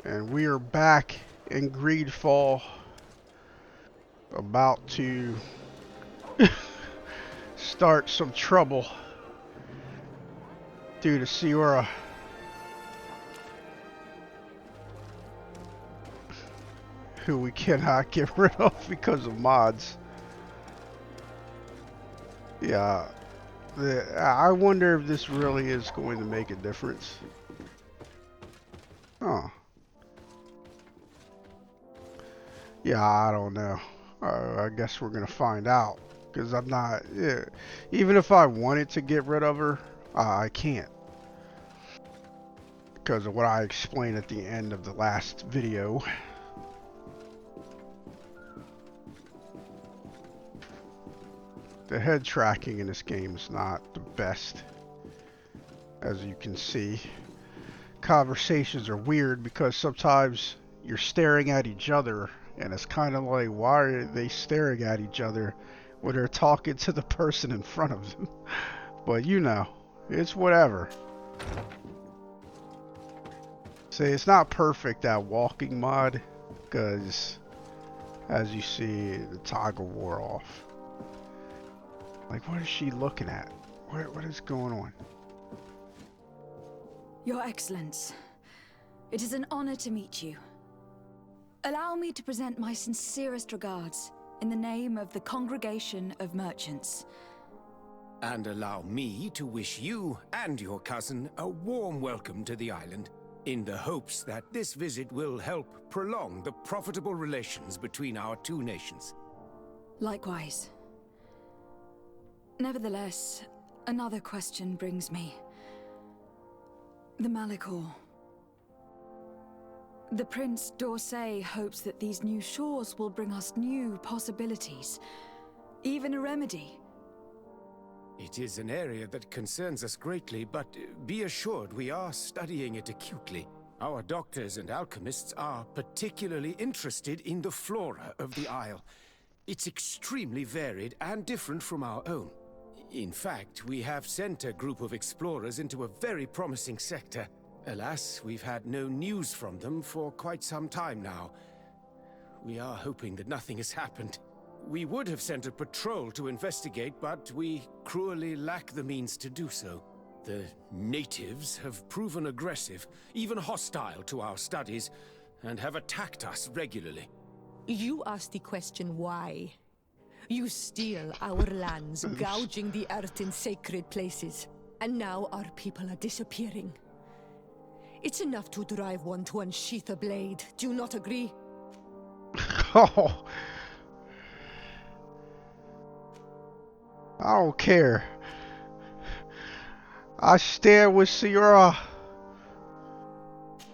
And we are back in GreedFall, about to start some trouble due to Siora, who we cannot get rid of because of mods. Yeah, I wonder if this really is going to make a difference. Oh, yeah, I don't know. I guess we're gonna find out. Because I'm not, yeah, even if I wanted to get rid of her, I can't. Because of what I explained at the end of the last video. The head tracking in this game is not the best, as you can see. Conversations are weird because sometimes you're staring at each other, and it's kind of like, why are they staring at each other when they're talking to the person in front of them? But you know, it's whatever. See, it's not perfect, that walking mod, because as you see, the toggle wore off. Like, what is she looking at? What is going on? Your Excellence, it is an honor to meet you. Allow me to present my sincerest regards in the name of the Congregation of Merchants. And allow me to wish you and your cousin a warm welcome to the island, in the hopes that this visit will help prolong the profitable relations between our two nations. Likewise. Nevertheless, another question brings me. The Malachor. The Prince d'Orsay hopes that these new shores will bring us new possibilities, even a remedy. It is an area that concerns us greatly, but be assured we are studying it acutely. Our doctors and alchemists are particularly interested in the flora of the Isle. It's extremely varied and different from our own. In fact, we have sent a group of explorers into a very promising sector. Alas, we've had no news from them for quite some time now. We are hoping that nothing has happened. We would have sent a patrol to investigate, but we cruelly lack the means to do so. The natives have proven aggressive, even hostile to our studies, and have attacked us regularly. You asked the question why. You steal our lands, gouging the earth in sacred places. And now our people are disappearing. It's enough to drive one to unsheath a blade. Do you not agree? Oh, I don't care. I stand with Siora.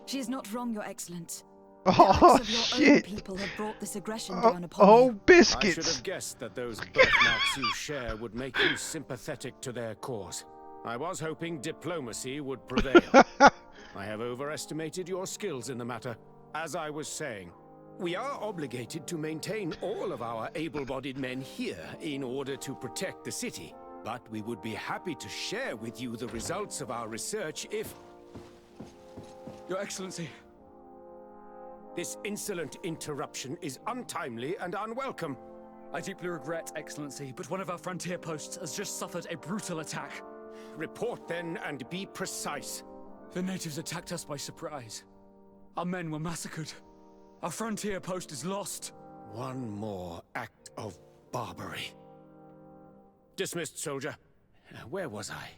She is not wrong, Your Excellence. Oh, The acts of your own shit. people have brought this aggression down upon Oh, you. I should biscuits. have guessed that those birthmarks you share would make you sympathetic to their cause. I was hoping diplomacy would prevail. I have overestimated your skills in the matter. As I was saying, we are obligated to maintain all of our able-bodied men here in order to protect the city. But we would be happy to share with you the results of our research if... Your Excellency. This insolent interruption is untimely and unwelcome. I deeply regret, Excellency, but one of our frontier posts has just suffered a brutal attack. Report then and be precise. The natives attacked us by surprise. Our men were massacred. Our frontier post is lost. One more act of barbarity. Dismissed, soldier. Where was I?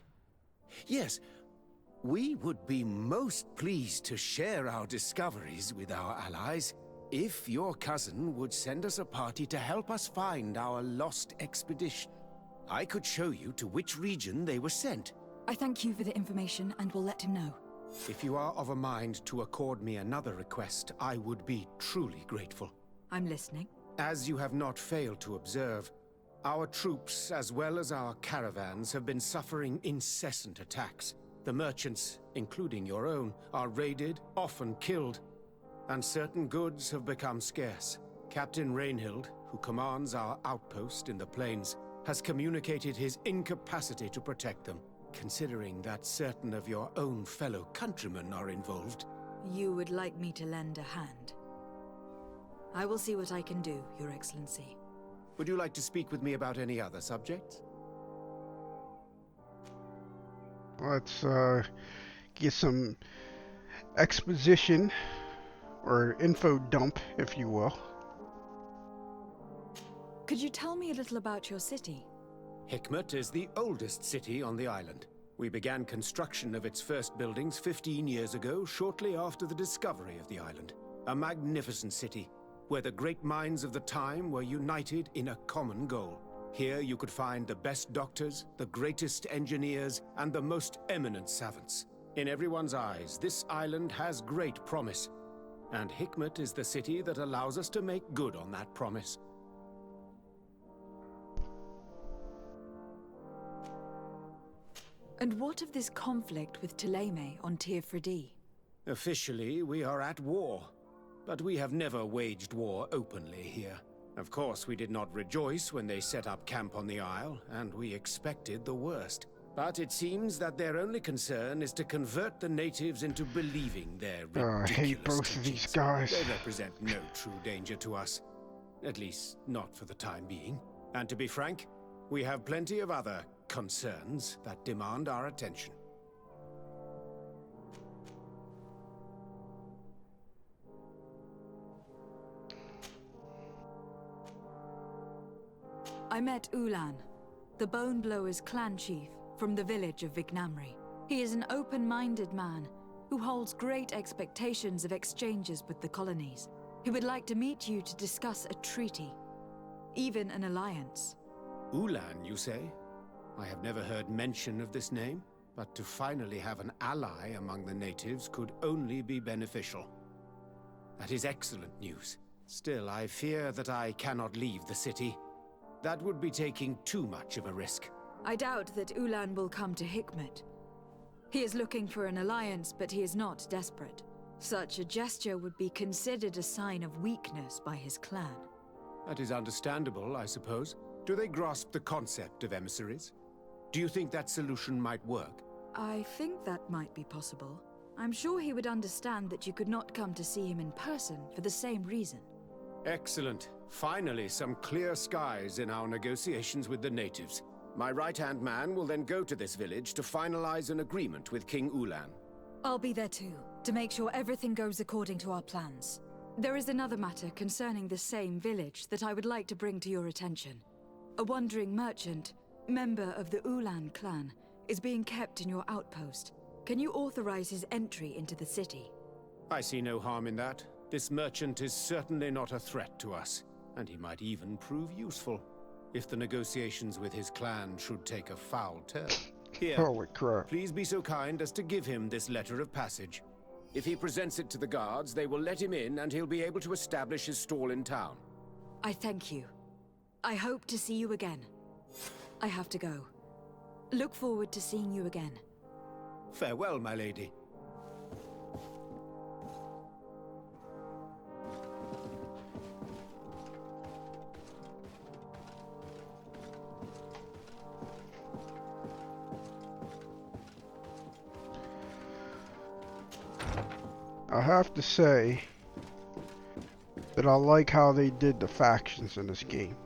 Yes, we would be most pleased to share our discoveries with our allies if your cousin would send us a party to help us find our lost expedition. I could show you to which region they were sent. I thank you for the information and will let him know. If you are of a mind to accord me another request, I would be truly grateful. I'm listening. As you have not failed to observe, our troops, as well as our caravans, have been suffering incessant attacks. The merchants, including your own, are raided, often killed, and certain goods have become scarce. Captain Rainhild, who commands our outpost in the plains, has communicated his incapacity to protect them. Considering that certain of your own fellow countrymen are involved, You would like me to lend a hand? I will see what I can do, Your Excellency. Would you like to speak with me about any other subjects? Let's get some exposition, or info dump, if you will. Could you tell me a little about your city? Hikmet is the oldest city on the island. We began construction of its first buildings 15 years ago, shortly after the discovery of the island. A magnificent city, where the great minds of the time were united in a common goal. Here you could find the best doctors, the greatest engineers, and the most eminent savants. In everyone's eyes, this island has great promise, and Hikmet is the city that allows us to make good on that promise. And what of this conflict with Thélème on Teer Fradee? Officially, we are at war, but we have never waged war openly here. Of course, we did not rejoice when they set up camp on the Isle, and we expected the worst. But it seems that their only concern is to convert the natives into believing their ridiculous I hate both of these teachings. guys. They represent no true danger to us. At least, not for the time being. And to be frank, we have plenty of other concerns that demand our attention. I met Ulan, the Bone Blower's clan chief from the village of Vignamri. He is an open-minded man who holds great expectations of exchanges with the colonies. He would like to meet you to discuss a treaty, even an alliance. Ulan, you say? I have never heard mention of this name, but to finally have an ally among the natives could only be beneficial. That is excellent news. Still, I fear that I cannot leave the city. That would be taking too much of a risk. I doubt that Ulan will come to Hikmet. He is looking for an alliance, but he is not desperate. Such a gesture would be considered a sign of weakness by his clan. That is understandable, I suppose. Do they grasp the concept of emissaries? Do you think that solution might work? I think that might be possible. I'm sure he would understand that you could not come to see him in person for the same reason. Excellent. Finally, some clear skies in our negotiations with the natives. My right-hand man will then go to this village to finalize an agreement with King Ulan. I'll be there too, to make sure everything goes according to our plans. There is another matter concerning the same village that I would like to bring to your attention. A wandering merchant, member of the Ulan clan, is being kept in your outpost. Can you authorize his entry into the city? I see no harm in that. This merchant is certainly not a threat to us, and he might even prove useful if the negotiations with his clan should take a foul turn. Here, Holy crap. please be so kind as to give him this letter of passage. If he presents it to the guards, they will let him in and he'll be able to establish his stall in town. I thank you. I hope to see you again. I have to go. Look forward to seeing you again. Farewell, my lady. I have to say that I like how they did the factions in this game.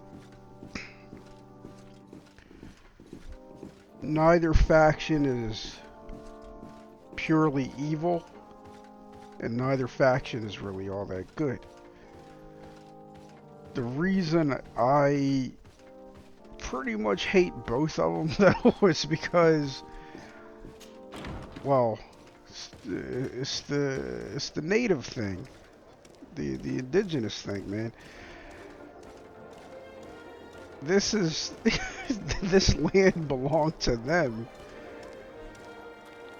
Neither faction is purely evil, and neither faction is really all that good. The reason I pretty much hate both of them though is because, well, it's the native thing, the indigenous thing, man. This is this land belonged to them,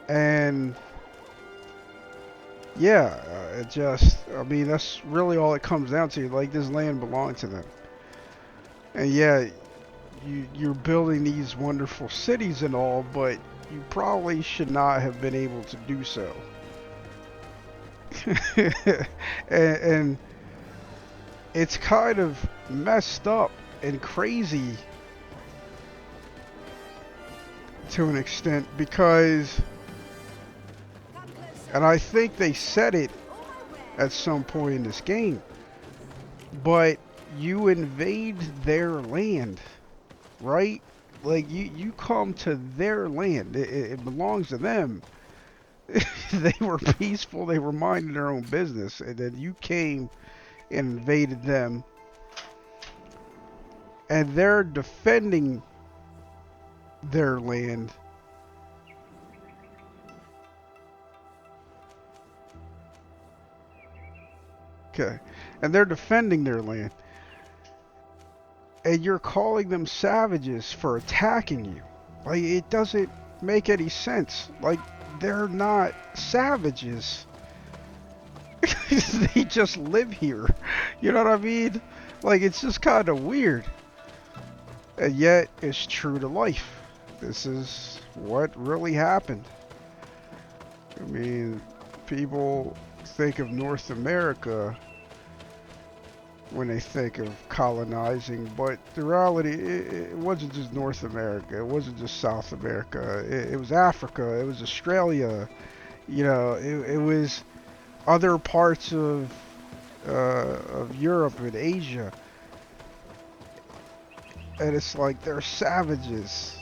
and yeah, I mean, that's really all it comes down to. Like, this land belonged to them, and yeah, you're building these wonderful cities and all, but you probably should not have been able to do so. and it's kind of messed up and crazy to an extent, because And I think they said it at some point in this game. But you invade their land, right? Like, you come to their land. It belongs to them. They were peaceful. They were minding their own business. And then you came and invaded them. And they're defending their land. Okay. And they're defending their land. And you're calling them savages for attacking you. Like, it doesn't make any sense. Like, they're not savages. They just live here. You know what I mean? Like, it's just kind of weird. And yet, it's true to life. This is what really happened. I mean, people think of North America when they think of colonizing, but the reality, it wasn't just North America, it wasn't just South America, it was Africa, it was Australia, you know, it was other parts of Europe and Asia, and it's like they're savages,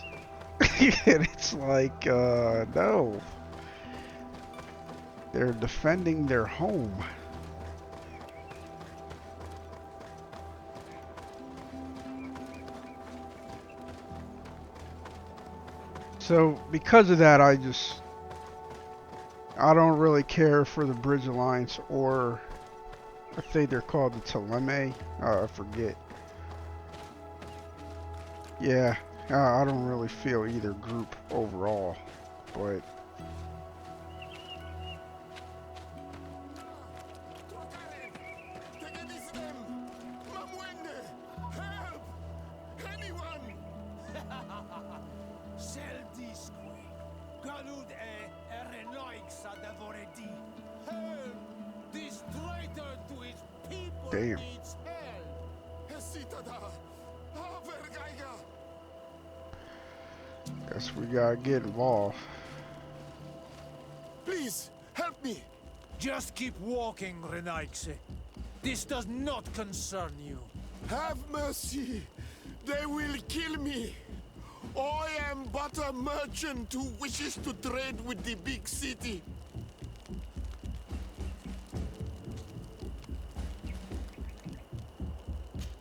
and it's like, no, they're defending their home. So because of that, I don't really care for the Bridge Alliance, or I think they're called the Teleme. I forget. Yeah, I don't really feel either group overall, but damn. Guess we gotta get involved. Please, help me! Just keep walking, Renaigse. This does not concern you. Have mercy! They will kill me! I am but a merchant who wishes to trade with the big city.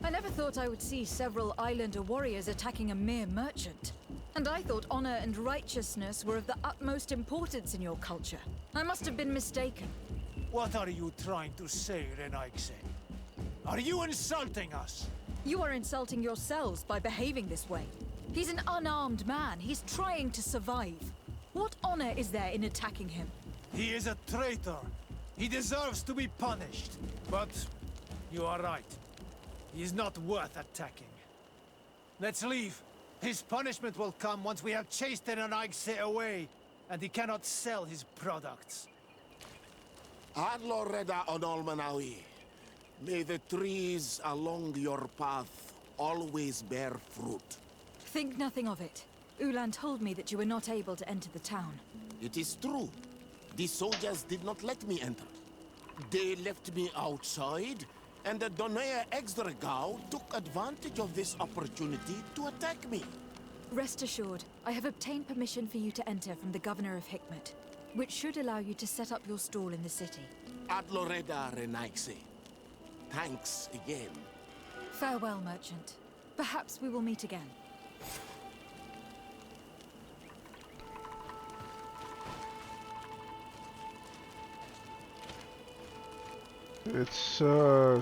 I never thought I would see several islander warriors attacking a mere merchant. And I thought honor and righteousness were of the utmost importance in your culture. I must have been mistaken. What are you trying to say, Renaigse? Are you insulting us? You are insulting yourselves by behaving this way. He's an unarmed man. He's trying to survive. What honor is there in attacking him? He is a traitor. He deserves to be punished. But you are right. He is not worth attacking. Let's leave. His punishment will come once we have chased Renaigse away, and he cannot sell his products. Adloreda Onolmanawi, may the trees along your path always bear fruit. Think nothing of it. Ulan told me that you were not able to enter the town. It is true. The soldiers did not let me enter. They left me outside, and the Donea Exdragao took advantage of this opportunity to attack me. Rest assured, I have obtained permission for you to enter from the Governor of Hikmet, which should allow you to set up your stall in the city. Adloreda Renaigse. Thanks again. Farewell, merchant. Perhaps we will meet again. It's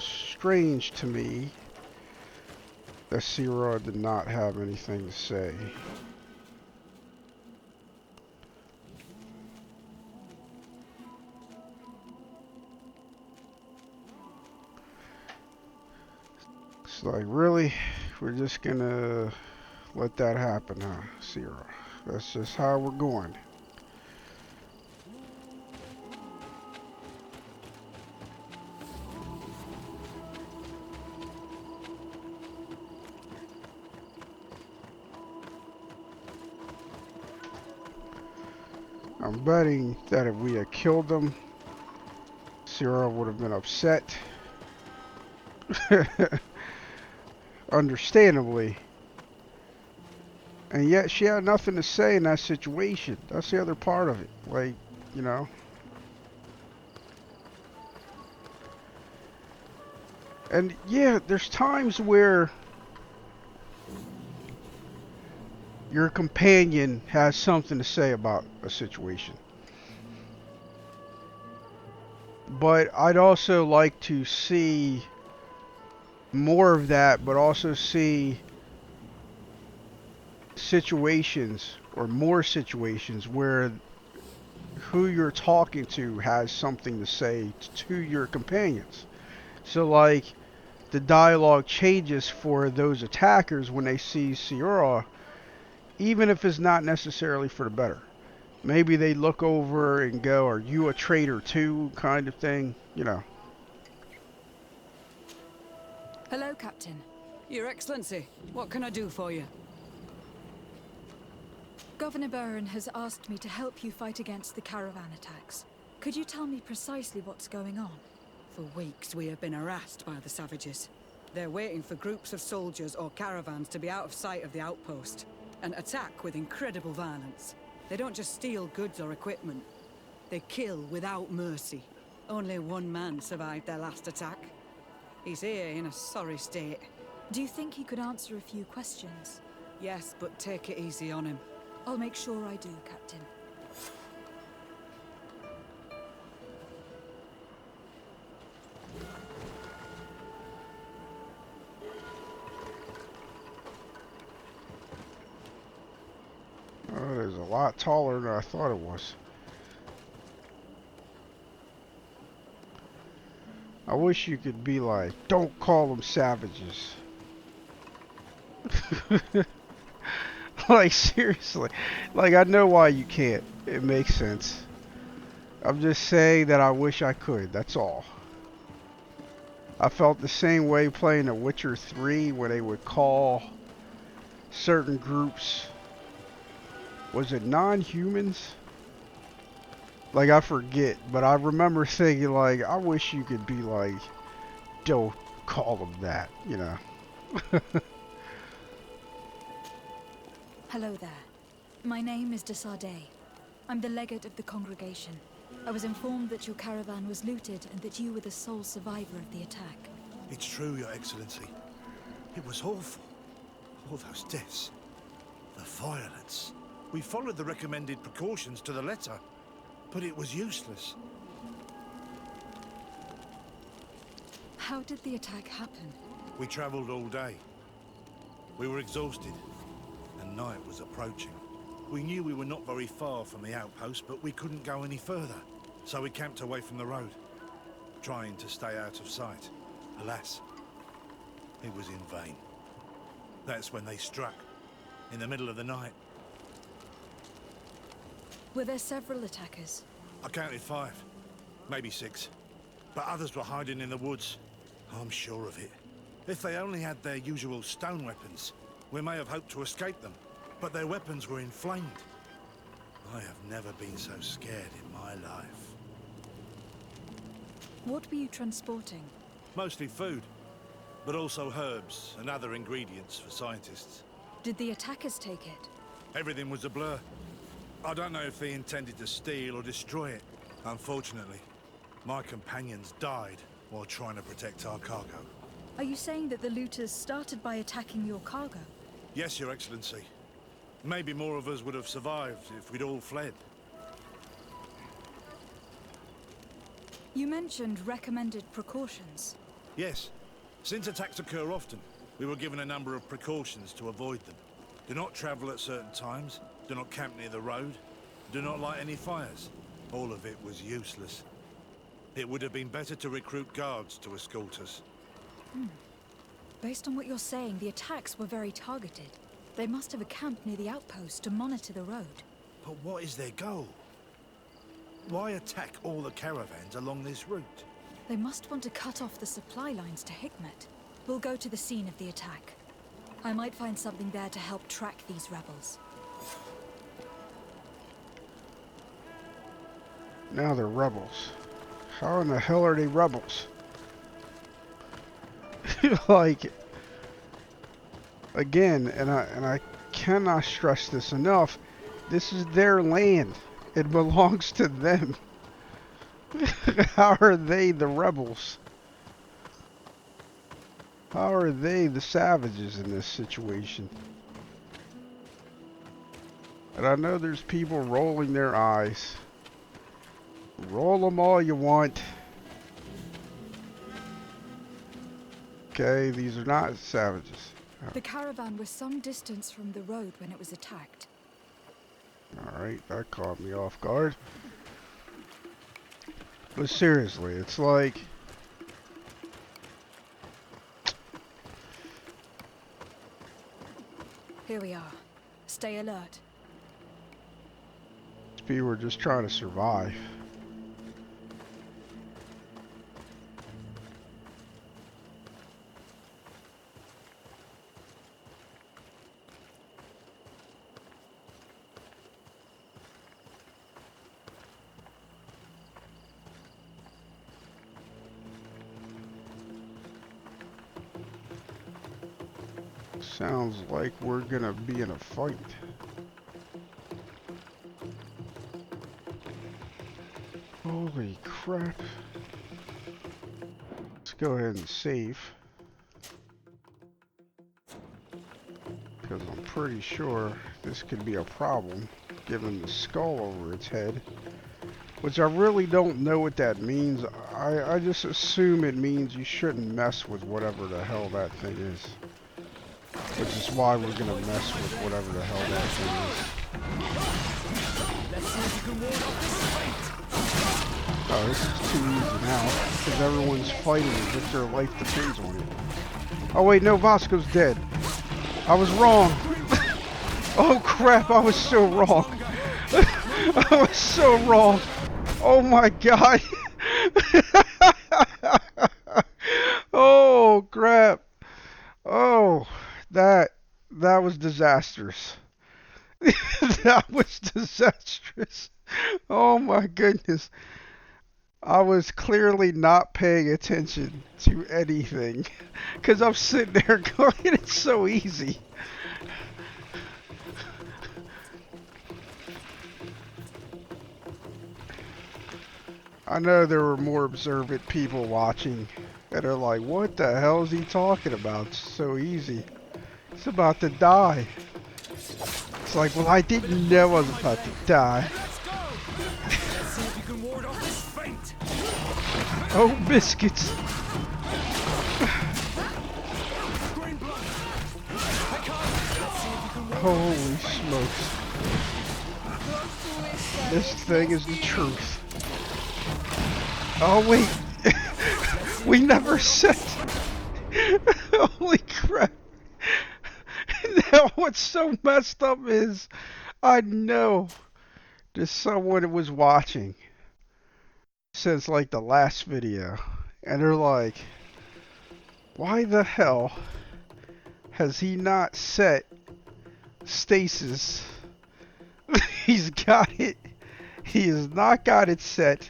strange to me that Siora did not have anything to say. It's like, really? We're just gonna let that happen, huh, Siora? That's just how we're going. I'm betting that if we had killed them, Siora would have been upset. Understandably. And yet she had nothing to say in that situation. That's the other part of it. Like, you know. And yeah, there's times where your companion has something to say about a situation. But I'd also like to see more of that, but also see situations or more situations where who you're talking to has something to say to your companions. So like the dialogue changes for those attackers when they see Siora, even if it's not necessarily for the better. Maybe they look over and go, "Are you a traitor too?" kind of thing, you know. Hello, Captain. Your Excellency, what can I do for you? Governor Baron has asked me to help you fight against the caravan attacks. Could you tell me precisely what's going on? For weeks we have been harassed by the savages. They're waiting for groups of soldiers or caravans to be out of sight of the outpost and attack with incredible violence. They don't just steal goods or equipment. They kill without mercy. Only one man survived their last attack. He's here in a sorry state. Do you think he could answer a few questions? Yes, but take it easy on him. I'll make sure I do, Captain. Oh, there's a lot taller than I thought it was. I wish you could be like, "Don't call them savages." Like, seriously. Like, I know why you can't. It makes sense. I'm just saying that I wish I could. That's all. I felt the same way playing The Witcher 3 where they would call certain groups, was it non-humans? Like, I forget, but I remember thinking, like, I wish you could be like, "Don't call them that," you know. Hello there. My name is de Seren. I'm the legate of the congregation. I was informed that your caravan was looted and that you were the sole survivor of the attack. It's true, Your Excellency. It was awful. All those deaths. The violence. We followed the recommended precautions to the letter, but it was useless. How did the attack happen? We traveled all day. We were exhausted, and night was approaching. We knew we were not very far from the outpost, but we couldn't go any further. So we camped away from the road, trying to stay out of sight. Alas, it was in vain. That's when they struck, in the middle of the night. Were there several attackers? I counted 5, maybe 6. But others were hiding in the woods. I'm sure of it. If they only had their usual stone weapons, we may have hoped to escape them. But their weapons were inflamed. I have never been so scared in my life. What were you transporting? Mostly food, but also herbs and other ingredients for scientists. Did the attackers take it? Everything was a blur. I don't know if they intended to steal or destroy it. Unfortunately, my companions died while trying to protect our cargo. Are you saying that the looters started by attacking your cargo? Yes, Your Excellency. Maybe more of us would have survived if we'd all fled. You mentioned recommended precautions. Yes. Since attacks occur often, we were given a number of precautions to avoid them. Do not travel at certain times, do not camp near the road, do not light any fires. All of it was useless. It would have been better to recruit guards to escort us. Based on what you're saying, the attacks were very targeted. They must have a camp near the outpost to monitor the road. But what is their goal? Why attack all the caravans along this route? They must want to cut off the supply lines to Hikmet. We'll go to the scene of the attack. I might find something there to help track these rebels. Now they're rebels. How in the hell are they rebels? Like, again, and I cannot stress this enough, this is their land. It belongs to them. How are they the rebels? How are they the savages in this situation? And I know there's people rolling their eyes. Roll them all you want. Okay, these are not savages. The caravan was some distance from the road when it was attacked. Alright, that caught me off guard. But seriously, it's like... Here we are. Stay alert. People were just trying to survive. Sounds like we're gonna be in a fight. Holy crap. Let's go ahead and save. Because I'm pretty sure this could be a problem, given the skull over its head. Which I really don't know what that means. I just assume it means you shouldn't mess with whatever the hell that thing is. Which is why we're gonna mess with whatever the hell that thing is. Oh, this is too easy now, because everyone's fighting as if their life depends on it. Oh wait, no, Vasco's dead. I was wrong. Oh crap, I was so wrong. I was so wrong. Oh my god. Oh crap. Oh, that was disastrous. That was disastrous. Oh my goodness. I was clearly not paying attention to anything. Because I'm sitting there going, it's so easy. I know there were more observant people watching. And they're like, what the hell is he talking about? It's so easy. He's about to die. It's like, well, I didn't know I was about to die. Oh, biscuits. Holy smokes. This thing is the truth. Oh, wait. We never said. Holy crap. Now what's so messed up is I know that someone was watching since like the last video, and they're like, why the hell has he not set stasis? He's got it. He has not got it set.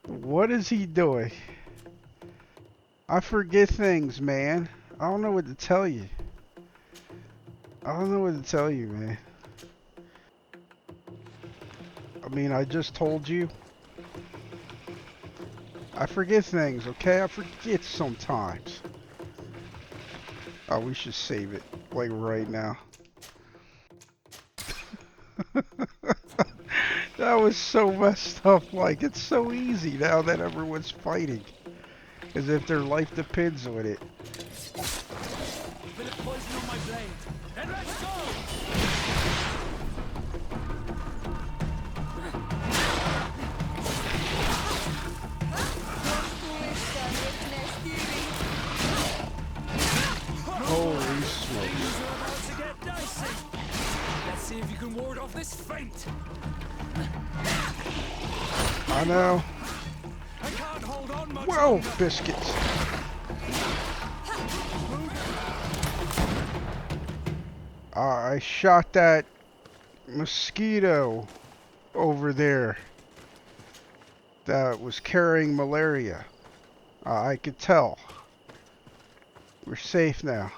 What is he doing? I forget things, man. I don't know what to tell you. I don't know what to tell you, man. I mean, I just told you. I forget things, okay? I forget sometimes. Oh, we should save it, like right now. That was so messed up. Like, it's so easy now that everyone's fighting. As if their life depends on it. Holy smokes. Let's see if you can ward off this feint. I know. I can't hold on much Whoa, longer. biscuits. I shot that mosquito over there. that was carrying malaria. I could tell. We're safe now.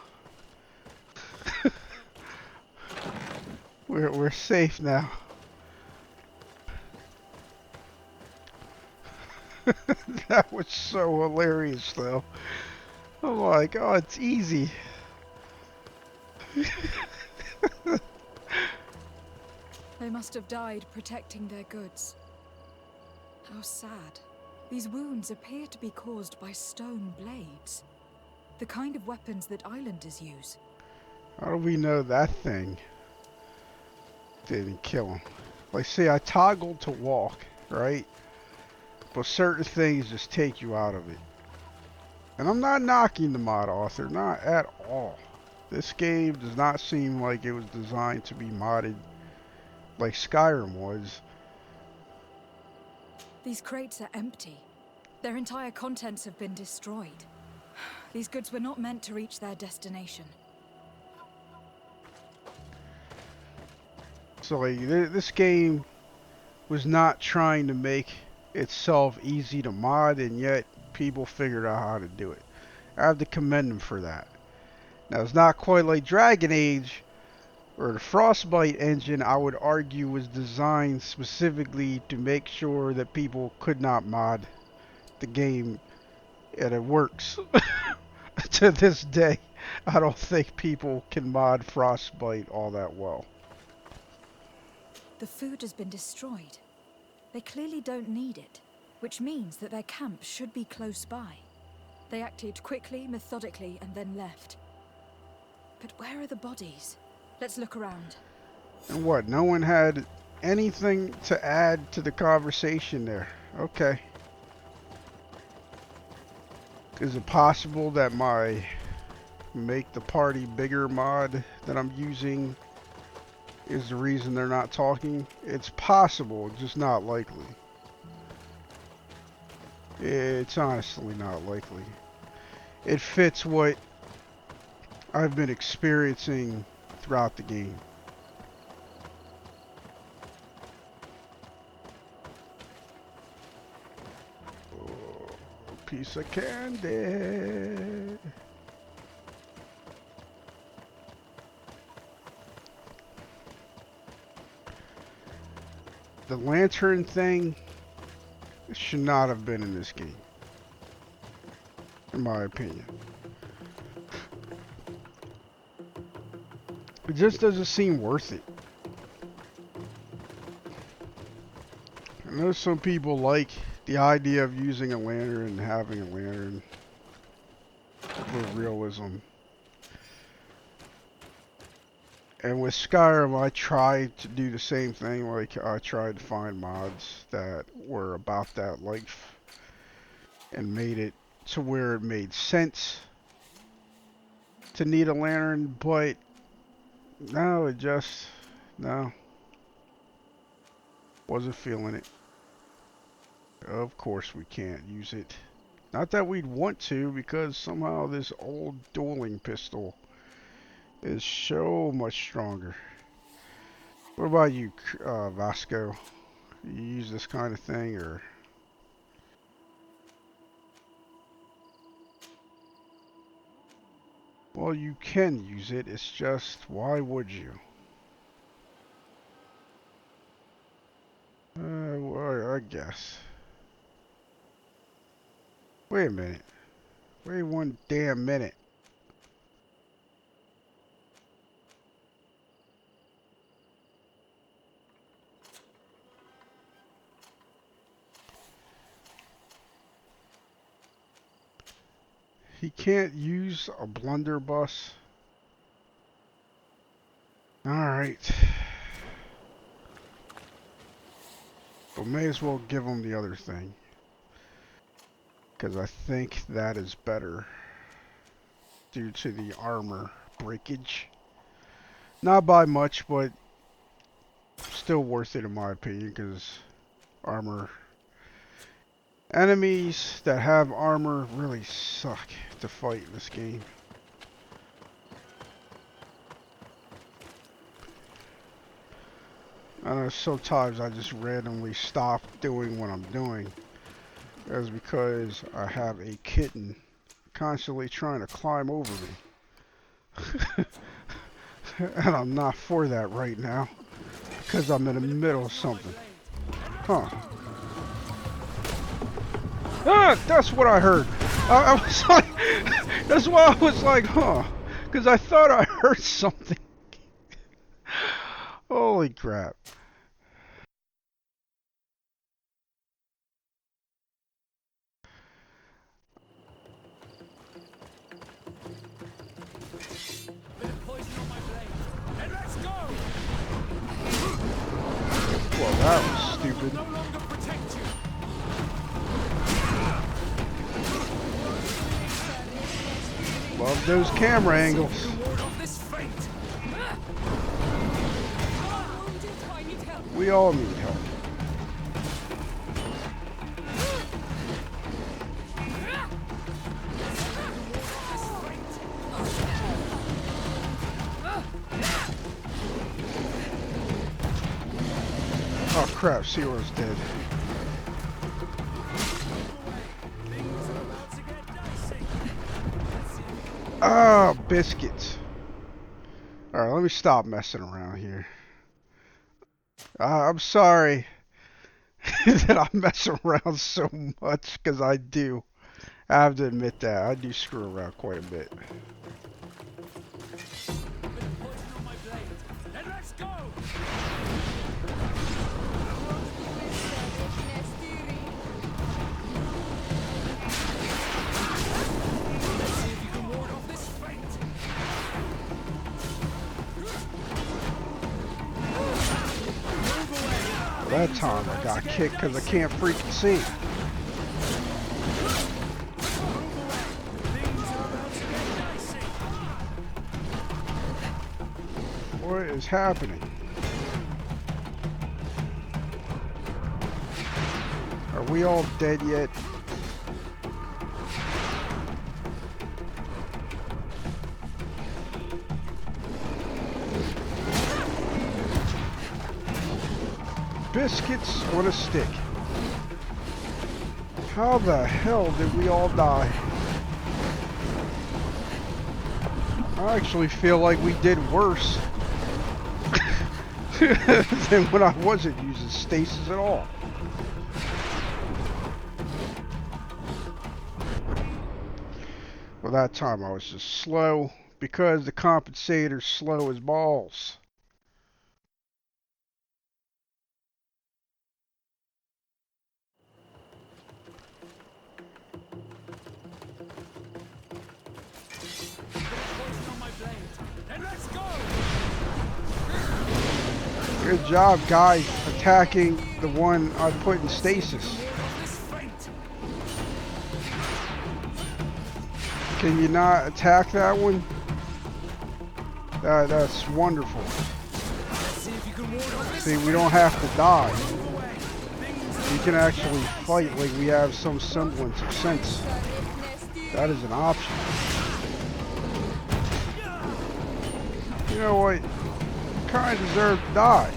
We're safe now. That was so hilarious, though. I'm like, oh, it's easy. They must have died protecting their goods. How sad. These wounds appear to be caused by stone blades. The kind of weapons that islanders use. How do we know that thing didn't kill him? Like, see, I toggled to walk, right? But certain things just take you out of it. And I'm not knocking the mod author, not at all. This game does not seem like it was designed to be modded like Skyrim was. These crates are empty. Their entire contents have been destroyed. These goods were not meant to reach their destination. So like, this game was not trying to make itself easy to mod, and yet people figured out how to do it. I have to commend them for that. Now, it's not quite like Dragon Age, or the Frostbite engine, I would argue, was designed specifically to make sure that people could not mod the game, and it works. To this day, I don't think people can mod Frostbite all that well. The food has been destroyed. They clearly don't need it, which means that their camp should be close by. They acted quickly, methodically, and then left. But where are the bodies? Let's look around. And what, no one had anything to add to the conversation there? Okay. Is it possible that my make the party bigger mod that I'm using is the reason they're not talking? It's possible, just not likely. It's honestly not likely. It fits what I've been experiencing throughout the game. Oh, piece of candy. The lantern thing should not have been in this game, in my opinion. It just doesn't seem worth it. I know some people like the idea of using a lantern and having a lantern for realism. And with Skyrim, I tried to do the same thing. Like, I tried to find mods that were about that life and made it to where it made sense to need a lantern, but no, it just, no. Wasn't feeling it. Of course we can't use it. Not that we'd want to, because somehow this old dueling pistol is so much stronger. What about you, Vasco? You use this kind of thing, or? Well, you can use it, it's just, why would you? Well, I guess. Wait a minute. Wait one damn minute. He can't use a blunderbuss. Alright. But may as well give him the other thing. Because I think that is better. Due to the armor breakage. Not by much, but still worth it in my opinion, because armor... Enemies that have armor really suck to fight in this game. I know sometimes I just randomly stop doing what I'm doing is because I have a kitten constantly trying to climb over me. And I'm not for that right now because I'm in the middle of something. Huh. Ah, that's what I heard. I was like, that's why I was like, huh. Because I thought I heard something. Holy crap. Well, that was stupid. Love those camera angles. We all need help. Oh crap, Siora's dead. Ah, biscuits. Alright, let me stop messing around here. I'm sorry that I mess around so much, because I do. I have to admit that. I do screw around quite a bit. That time I got kicked because I can't freaking see. What is happening? Are we all dead yet? Biscuits on a stick. How the hell did we all die? I actually feel like we did worse than when I wasn't using stasis at all. Well, that time I was just slow because the compensator's slow as balls. Good job, guys, attacking the one I put in stasis. Can you not attack that one? That's wonderful. See, we don't have to die. We can actually fight like we have some semblance of sense. That is an option. You know what? Kind of deserve to die.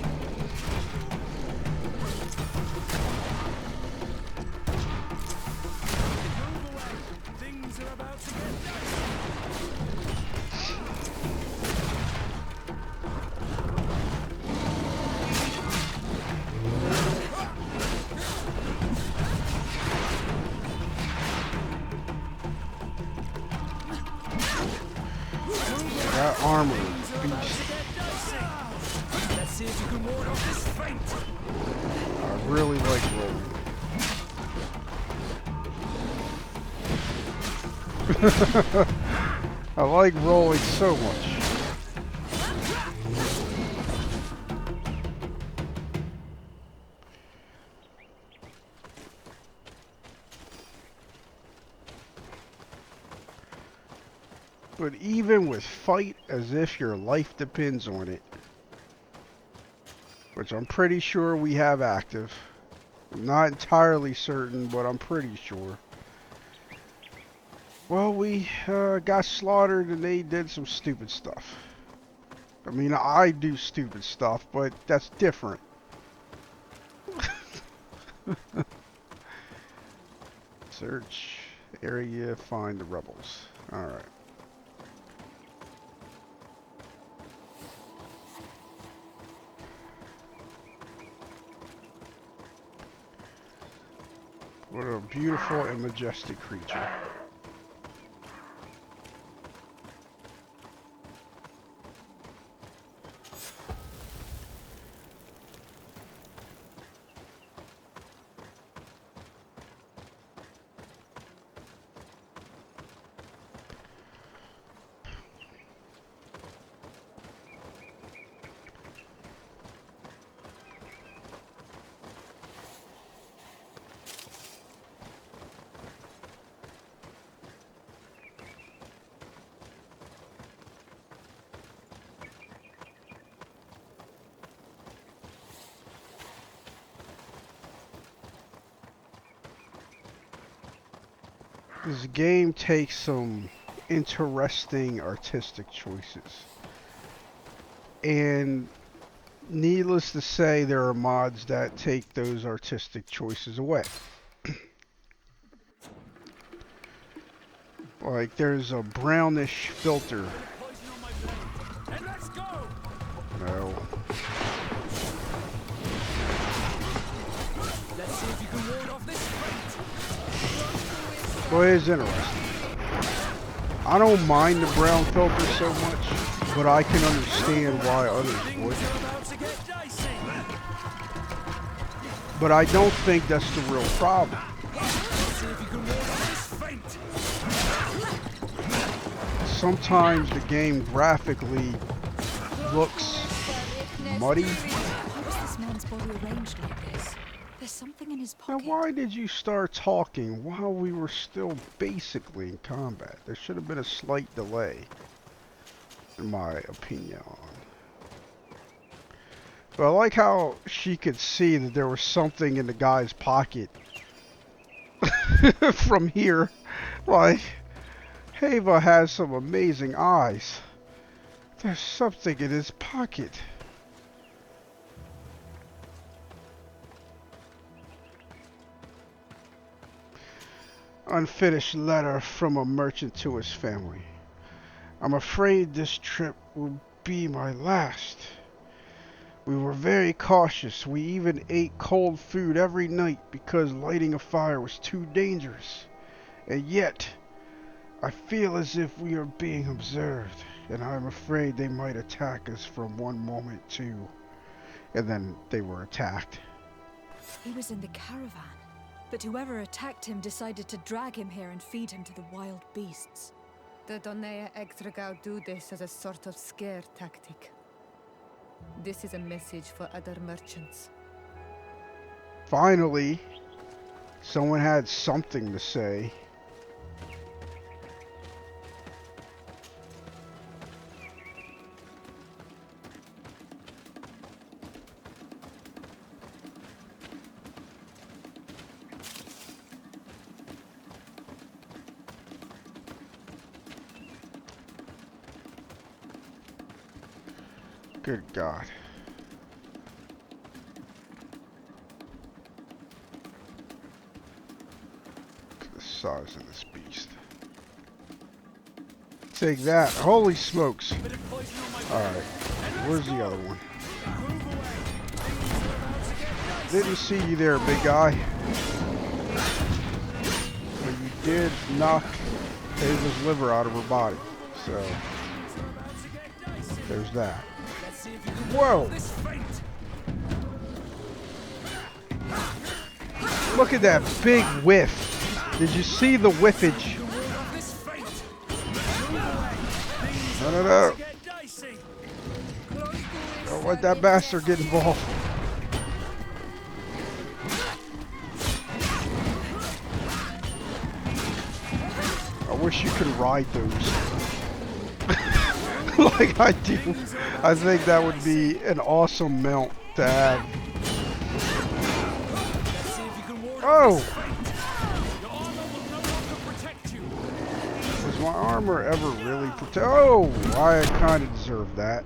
That armor is beast. See if you can ward off this fight. I really like rolling. I like rolling so much. But even with fight as if your life depends on it, which I'm pretty sure we have active. I'm not entirely certain, but I'm pretty sure. Well, we got slaughtered and they did some stupid stuff. I mean, I do stupid stuff, but that's different. Search area, find the rebels. Alright. What a beautiful and majestic creature. This game takes some interesting artistic choices. And needless to say, there are mods that take those artistic choices away. Like, there's a brownish filter. No. Let's see if you can ward off this fate. Well, it is interesting. I don't mind the brown filter so much, but I can understand why others would. But I don't think that's the real problem. Sometimes the game graphically looks muddy. How was this man's body arranged like this? There's something in his Now, pocket. why did you start talking while we were still basically in combat? There should have been a slight delay, in my opinion. But I like how she could see that there was something in the guy's pocket from here. Like, Haeva has some amazing eyes. There's something in his pocket. Unfinished letter from a merchant to his family. I'm afraid this trip will be my last. We were very cautious. We even ate cold food every night because lighting a fire was too dangerous. And yet, I feel as if we are being observed, and I'm afraid they might attack us from one moment to... And then they were attacked. He was in the caravan, but whoever attacked him decided to drag him here and feed him to the wild beasts. The Donea Extragau do this as a sort of scare tactic. This is a message for other merchants. Finally, someone had something to say. Good God. Look at the size of this beast. Take that. Holy smokes. Alright. Where's the other one? Didn't see you there, big guy. But you did knock Hazel's liver out of her body. So, there's that. Whoa! Look at that big whiff. Did you see the whiffage? No. Don't let that bastard get involved. I wish you could ride those. Like I do. I think that would be an awesome mount to have. Oh! Was my armor ever really protect? Oh! I kind of deserved that.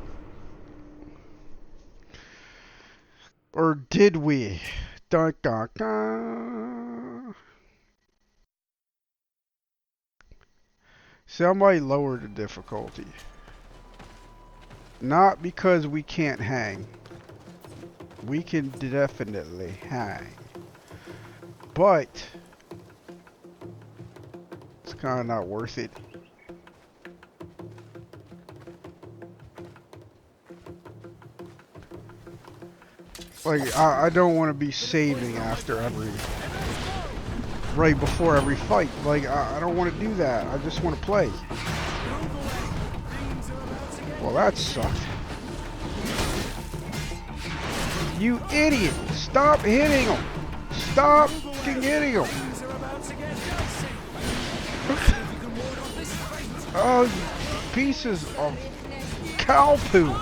Or did we? Dun, dun, dun. See, I might lower the difficulty. Not because we can't hang. We can definitely hang. But it's kind of not worth it. Like, I don't want to be saving after every... right before every fight. Like, I don't want to do that. I just want to play. Well, that sucked. You idiot! Stop hitting him! Stop fucking hitting him! Oh, you pieces of cow poo!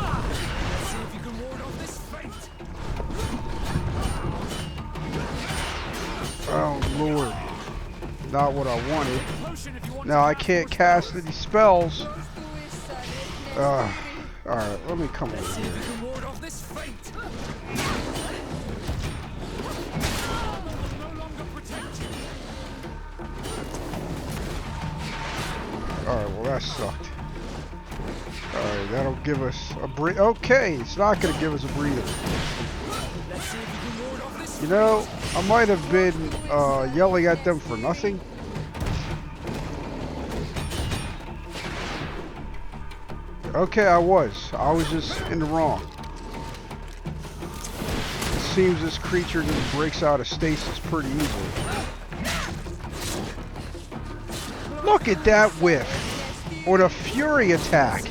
Oh lord, not what I wanted. Now I can't cast any spells. Alright, let me come over here. Alright, well that sucked. Alright, that'll give us a breather. Okay, it's not going to give us a breather. You know, I might have been yelling at them for nothing. Okay, I was just in the wrong. It seems this creature just breaks out of stasis pretty easily. Look at that whiff on a fury attack.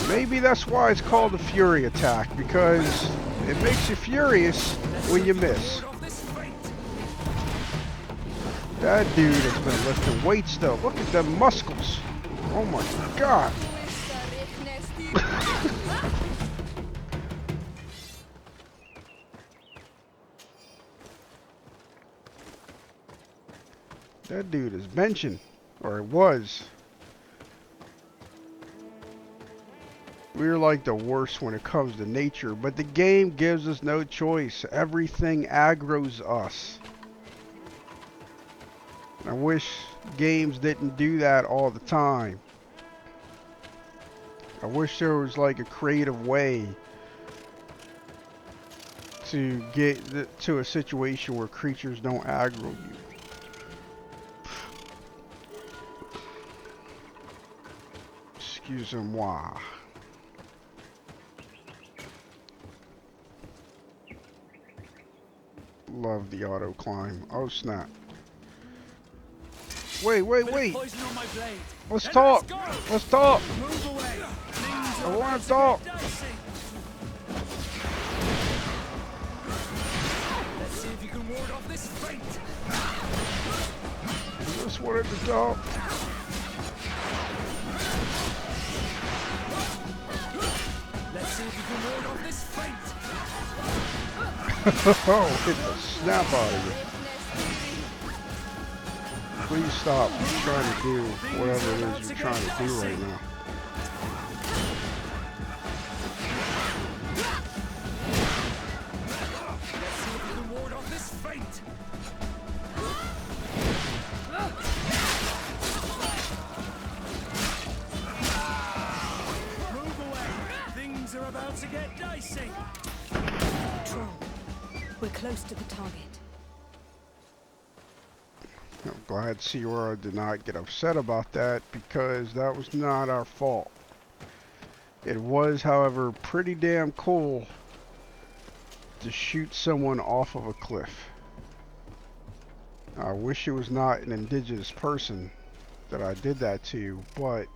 Maybe that's why it's called a fury attack, because it makes you furious when you miss. That dude has been lifting weights though. Look at them muscles. Oh my god. That dude is benching, or it was. We're like the worst when it comes to nature, but the game gives us no choice. Everything aggroes us. I wish games didn't do that all the time. I wish there was like a creative way to get to a situation where creatures don't aggro you. Excusez-moi. Love the auto climb. Oh snap. Wait. Let's talk. Let's talk. I want to talk. Let's see if you can ward off this fate. I just wanted to talk. Let's see if you can ward off this fate. Oh, hit the snap out of it. Please stop trying to do whatever it is you're trying to do right now. Let's see if you can ward off this fate. Move away. Things are about to get dicey. Troll, we're close to the target. I'm glad Siora did not get upset about that, because that was not our fault. It was, however, pretty damn cool to shoot someone off of a cliff. I wish it was not an indigenous person that I did that to, but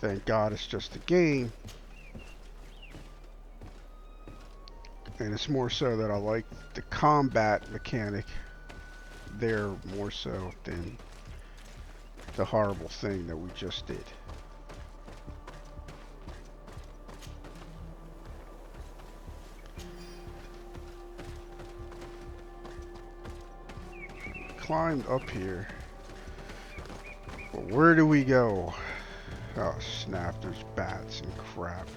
thank God it's just a game. And it's more so that I like the combat mechanic there more so than the horrible thing that we just did. Climbed up here, but where do we go? Oh snap, there's bats and crap.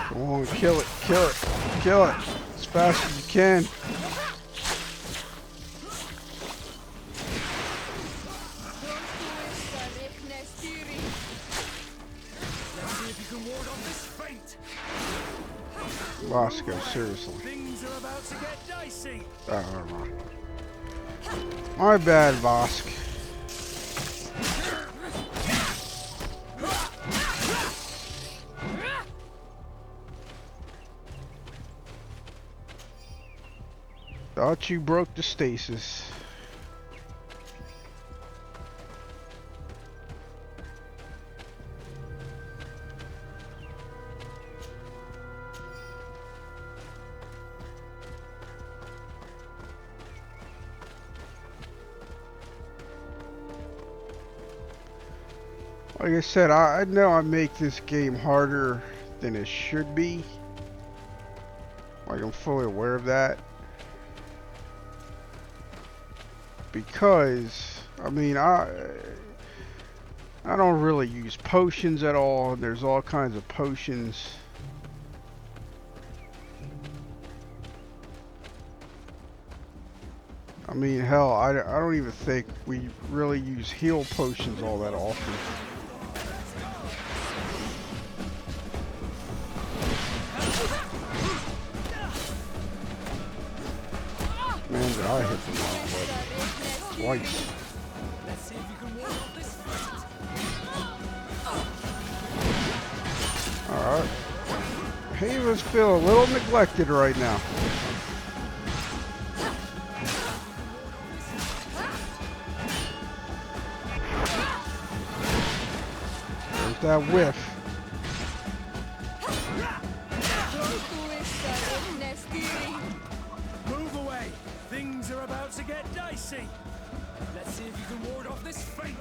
Come on, kill it, kill it, kill it as fast as you can. Bosco, seriously. Things are about to get dicey. Oh, my bad, Vosk. Thought you broke the stasis. Like I said, I know I make this game harder than it should be. Like, I'm fully aware of that. Because, I mean, I don't really use potions at all. There's all kinds of potions. I mean, hell, I don't even think we really use heal potions all that often. Man, did I hit the wrong button twice. Let's see if you can ward off this fight. Alright. Haeva's feel a little neglected right now. There's that whiff. Move away. Things are about to get dicey. Let's see if you can ward off this fate.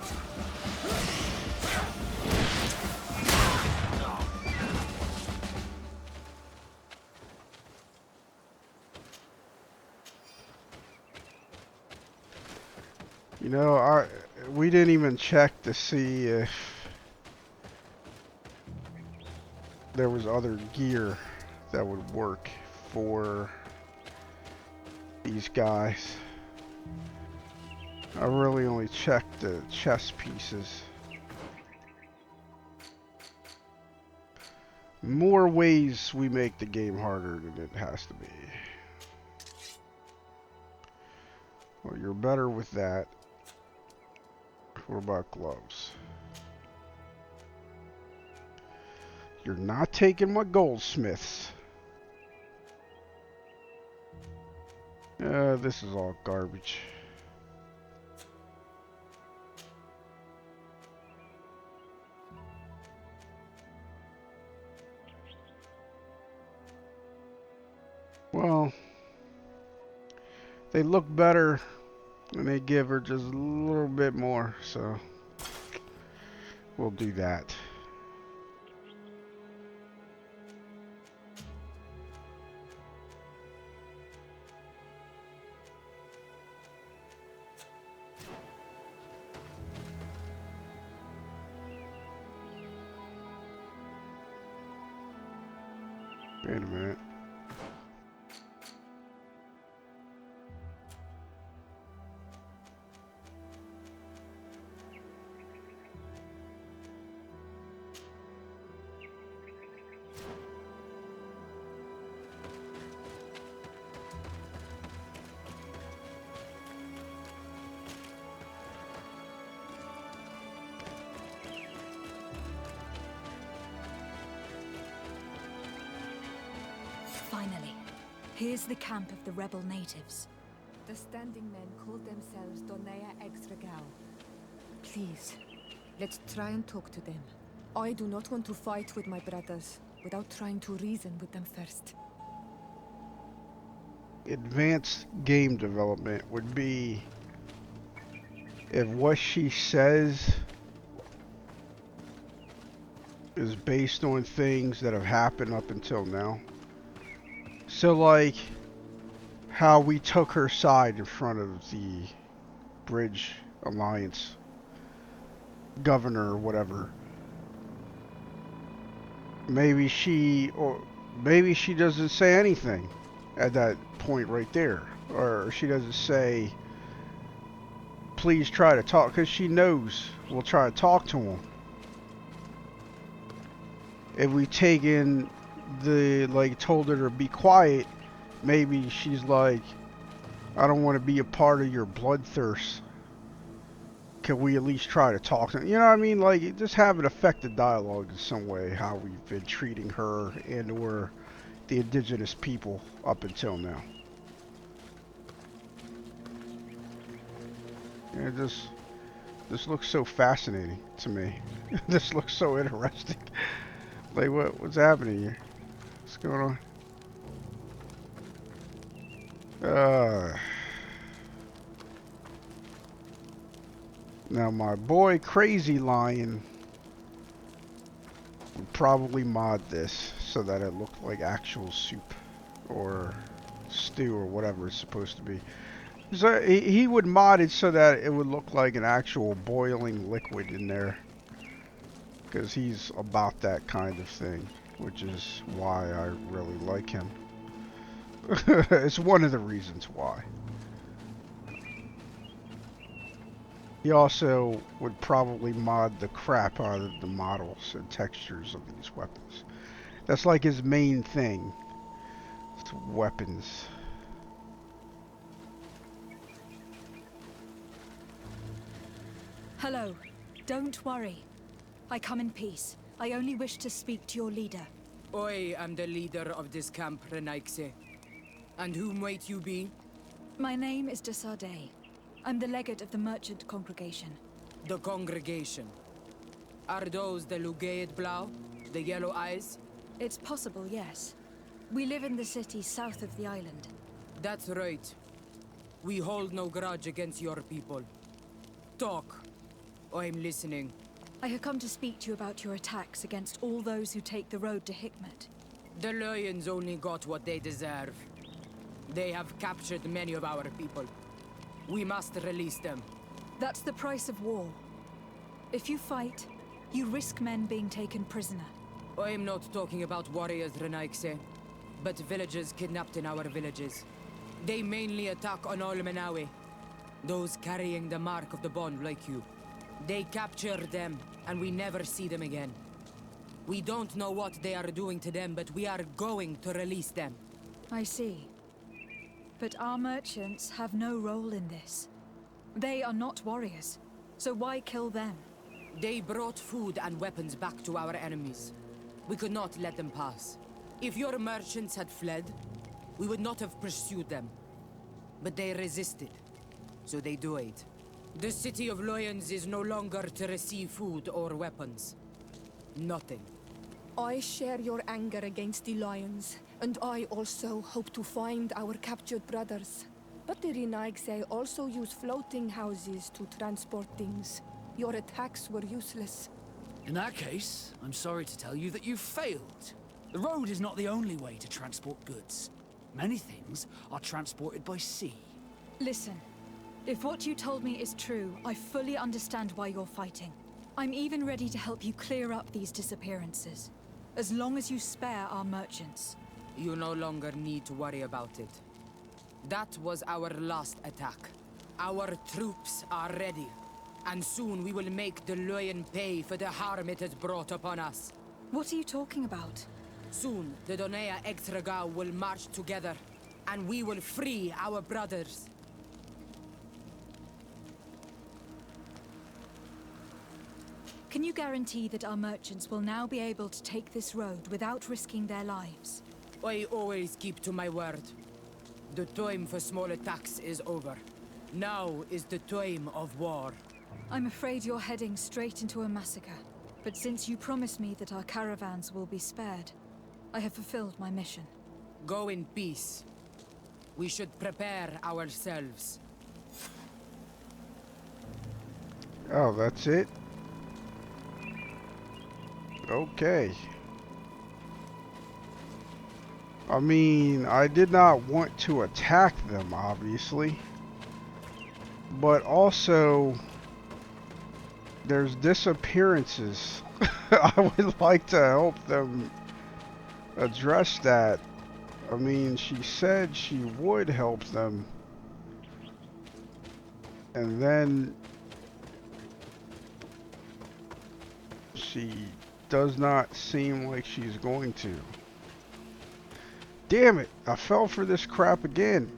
You know, we didn't even check to see if there was other gear that would work for these guys. I really only checked the chest pieces. More ways we make the game harder than it has to be. Well, you're better with that. What about gloves? You're not taking my goldsmiths. This is all garbage. Well, they look better and they give her just a little bit more, so we'll do that. Wait a minute. Finally, here's the camp of the rebel natives. The standing men call themselves Donea Extragao. Please, let's try and talk to them. I do not want to fight with my brothers without trying to reason with them first. Advanced game development would be if what she says is based on things that have happened up until now. So like how we took her side in front of the Bridge Alliance governor or whatever. Maybe she, or maybe she doesn't say anything at that point right there. Or she doesn't say, please try to talk, because she knows we'll try to talk to him. If we taken the, like, told her to be quiet, maybe she's like, I don't want to be a part of your bloodthirst. Can we at least try to talk to him? You know what I mean? Like, just have an effective dialogue in some way, how we've been treating her and or the indigenous people up until now. Yeah, this looks so fascinating to me. This looks so interesting. Like, what's happening here? What's going on? Now my boy Crazy Lion would probably mod this so that it looked like actual soup or stew or whatever it's supposed to be. So he would mod it so that it would look like an actual boiling liquid in there, because he's about that kind of thing, which is why I really like him. It's one of the reasons why. He also would probably mod the crap out of the models and textures of these weapons. That's like his main thing. It's weapons. Hello. Don't worry. I come in peace. I only wish to speak to your leader. I am the leader of this camp, Renaigse. And whom might you be? My name is de Seren. I'm the legate of the merchant congregation. The congregation. Are those the Lugaid Blau? The yellow eyes? It's possible, yes. We live in the city south of the island. That's right. We hold no grudge against your people. Talk. I'm listening. I have come to speak to you about your attacks against all those who take the road to Hikmet. The Lions only got what they deserve. They have captured many of our people. We must release them. That's the price of war. If you fight, you risk men being taken prisoner. I am not talking about warriors, Renaigse, but villagers kidnapped in our villages. They mainly attack on Olmenawe, those carrying the mark of the bond like you. They capture them, and we never see them again. We don't know what they are doing to them, but we are going to release them. I see. But our merchants have no role in this. They are not warriors, so why kill them? They brought food and weapons back to our enemies. We could not let them pass. If your merchants had fled, we would not have pursued them. But they resisted, so they died. The city of Lions is no longer to receive food or weapons. Nothing. I share your anger against the Lions, and I also hope to find our captured brothers. But the Renaigse also use floating houses to transport things. Your attacks were useless. In that case, I'm sorry to tell you that you've failed. The road is not the only way to transport goods. Many things are transported by sea. Listen, if what you told me is true, I fully understand why you're fighting. I'm even ready to help you clear up these disappearances, as long as you spare our merchants. You no longer need to worry about it. That was our last attack. Our troops are ready, and soon we will make the Lion pay for the harm it has brought upon us. What are you talking about? Soon, the Donea Extragao will march together, and we will free our brothers. Can you guarantee that our merchants will now be able to take this road without risking their lives? I always keep to my word. The time for small attacks is over. Now is the time of war. I'm afraid you're heading straight into a massacre. But since you promised me that our caravans will be spared, I have fulfilled my mission. Go in peace. We should prepare ourselves. Oh, that's it? Okay. I mean, I did not want to attack them, obviously. But also, there's disappearances. I would like to help them address that. I mean, she said she would help them. And then she does not seem like she's going to. Damn it, I fell for this crap again.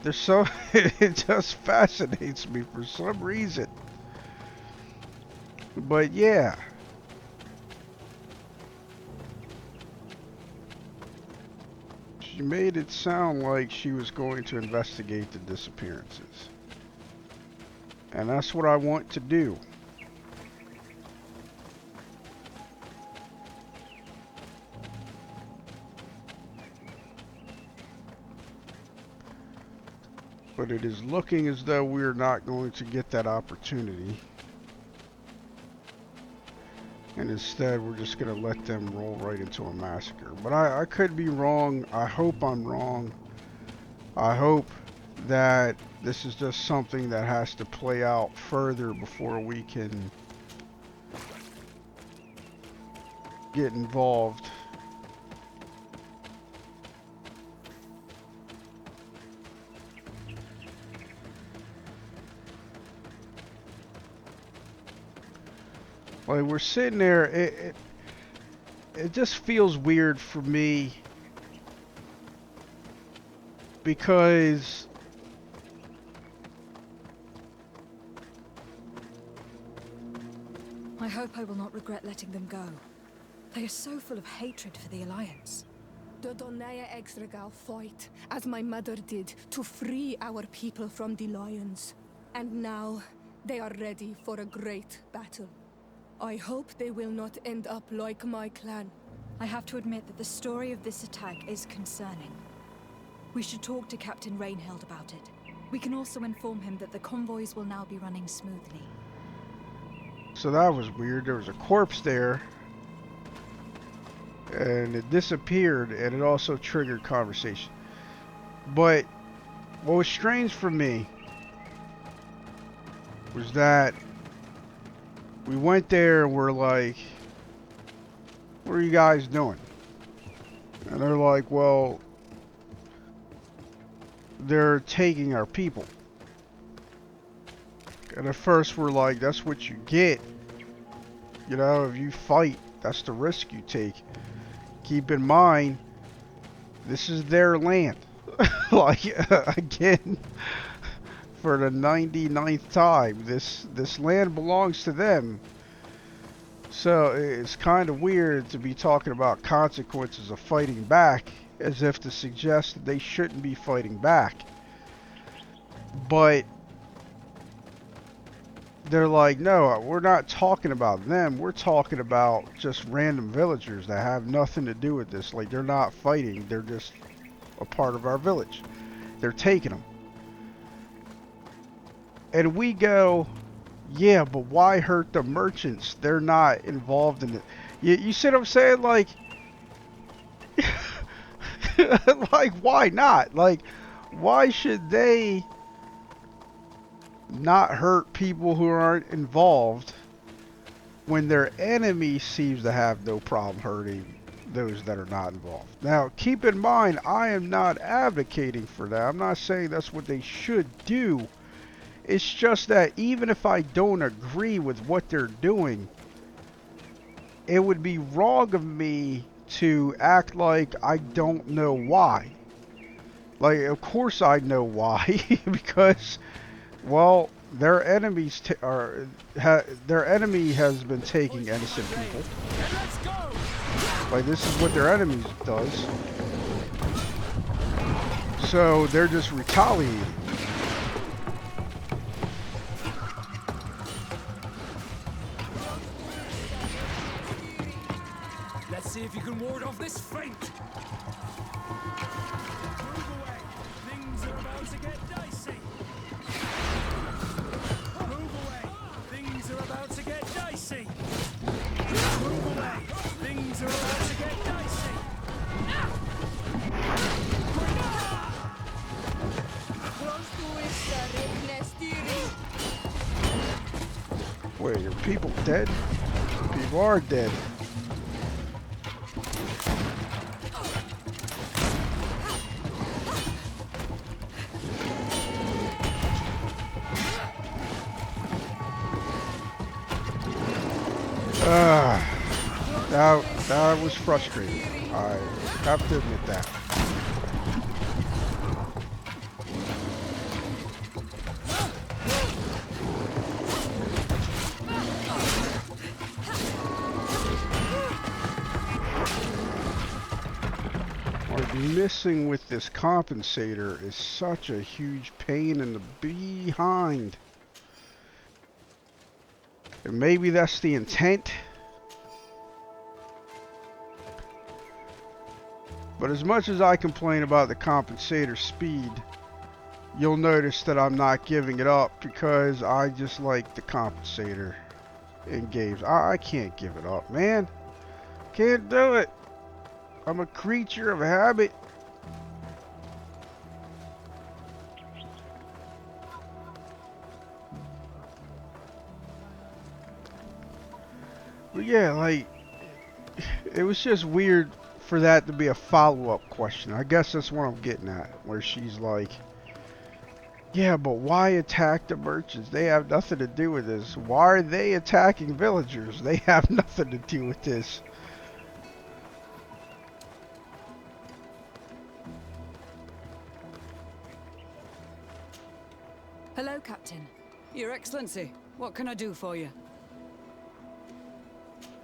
There's so it just fascinates me for some reason. But yeah. She made it sound like she was going to investigate the disappearances. And that's what I want to do. But it is looking as though we're not going to get that opportunity. And instead, we're just going to let them roll right into a massacre. But I could be wrong. I hope I'm wrong. I hope that this is just something that has to play out further before we can get involved. Like, we're sitting there, it just feels weird for me because I hope I will not regret letting them go. They are so full of hatred for the Alliance. The Donaya Exregal fought, as my mother did, to free our people from the Lions. And now, they are ready for a great battle. I hope they will not end up like my clan. I have to admit that the story of this attack is concerning. We should talk to Captain Rainhild about it. We can also inform him that the convoys will now be running smoothly. So that was weird. There was a corpse there. And it disappeared, and it also triggered conversation. But what was strange for me was that we went there and we're like, what are you guys doing? And they're like, well, they're taking our people. And at first we're like, that's what you get. You know, if you fight, that's the risk you take. Keep in mind, this is their land. Like, again, for the 99th time, this land belongs to them. So it's kind of weird to be talking about consequences of fighting back as if to suggest that they shouldn't be fighting back. But they're like, no, we're not talking about them. We're talking about just random villagers that have nothing to do with this. Like, they're not fighting. They're just a part of our village. They're taking them. And we go, yeah, but why hurt the merchants? They're not involved in it. You see what I'm saying? Like, like, why not? Like, why should they not hurt people who aren't involved when their enemy seems to have no problem hurting those that are not involved? Now, keep in mind, I am not advocating for that. I'm not saying that's what they should do. It's just that even if I don't agree with what they're doing, it would be wrong of me to act like I don't know why. Like, of course I know why, because, well, their enemies their enemy has been taking innocent people. Like, this is what their enemy does. So they're just retaliating. Let's see if you can ward off this feint. Move away. Things are about to get dicey. Move away. Things are about to get dicey. Move away. Things are about to get dicey. Wait, are people dead? People are dead. That was frustrating. I have to admit that. Like, missing with this compensator is such a huge pain in the behind. And maybe that's the intent. But as much as I complain about the compensator speed, you'll notice that I'm not giving it up because I just like the compensator in games. I can't give it up, man. Can't do it. I'm a creature of habit. But yeah, like, it was just weird for that to be a follow-up question. I guess that's what I'm getting at, where she's like, yeah, but why attack the merchants? They have nothing to do with this. Why are they attacking villagers? They have nothing to do with this. Hello, Captain. Your Excellency, what can I do for you?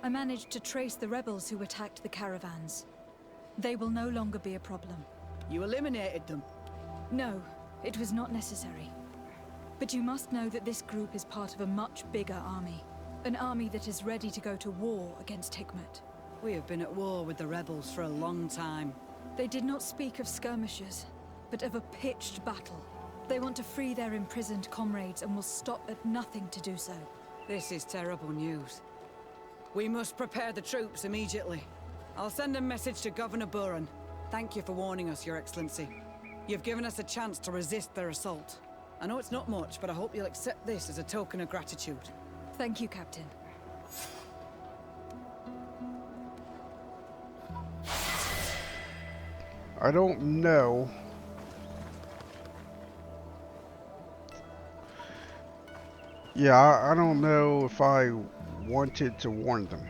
I managed to trace the rebels who attacked the caravans. They will no longer be a problem. You eliminated them? No, it was not necessary. But you must know that this group is part of a much bigger army. An army that is ready to go to war against Hikmet. We have been at war with the rebels for a long time. They did not speak of skirmishes, but of a pitched battle. They want to free their imprisoned comrades and will stop at nothing to do so. This is terrible news. We must prepare the troops immediately. I'll send a message to Governor Buran. Thank you for warning us, Your Excellency. You've given us a chance to resist their assault. I know it's not much, but I hope you'll accept this as a token of gratitude. Thank you, Captain. I don't know. Yeah, I don't know if I wanted to warn them.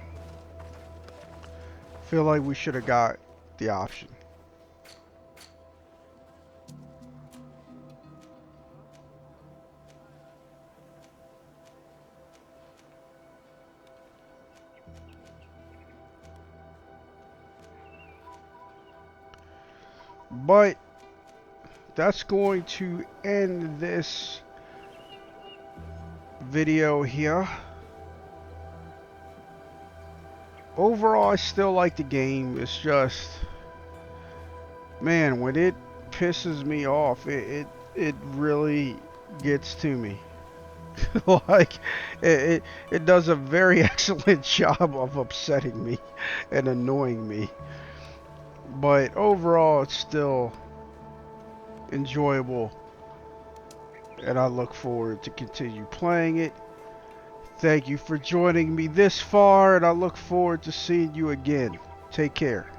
Feel like we should have got the option. But that's going to end this video here. Overall, I still like the game. It's just, man, when it pisses me off, it really gets to me. Like, it does a very excellent job of upsetting me and annoying me. But overall, it's still enjoyable, and I look forward to continue playing it. Thank you for joining me this far, and I look forward to seeing you again. Take care.